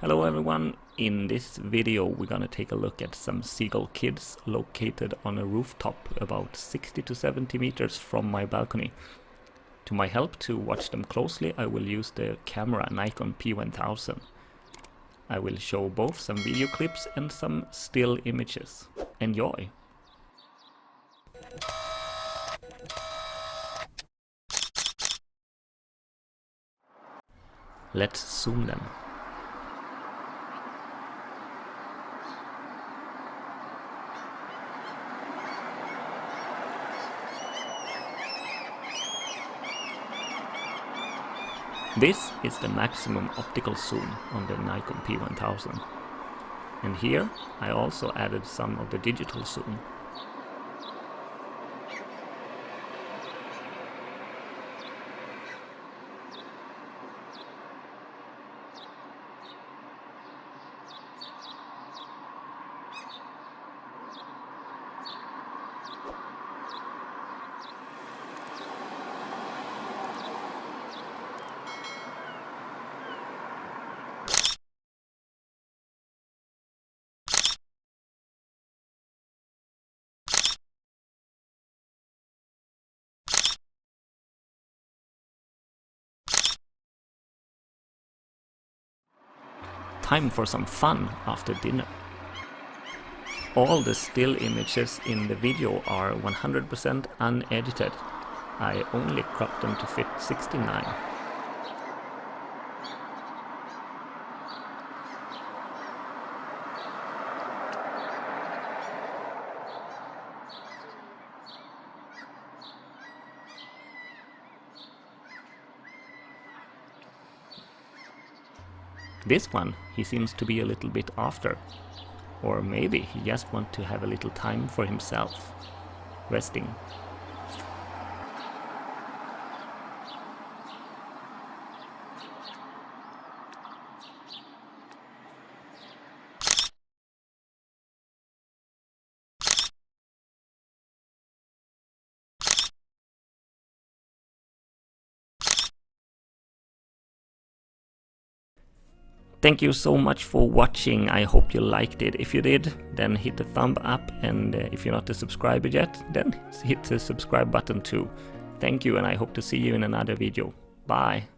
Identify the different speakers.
Speaker 1: Hello everyone, in this video we're gonna take a look at some seagull kids located on a rooftop about 60 to 70 meters from my balcony. To my help to watch them closely I will use the camera Nikon P1000. I will show both some video clips and some still images. Enjoy! Let's zoom them. This is the maximum optical zoom on the Nikon P1000. And here I also added some of the digital zoom. Time for some fun after dinner. All the still images in the video are 100% unedited. I only cropped them to fit 69. This one, he seems to be a little bit after. Or maybe he just wants to have a little time for himself, resting. Thank you so much for watching. I hope you liked it. If you did, then hit the thumb up, and if you're not a subscriber yet, then hit the subscribe button too. Thank you, and I hope to see you in another video. Bye!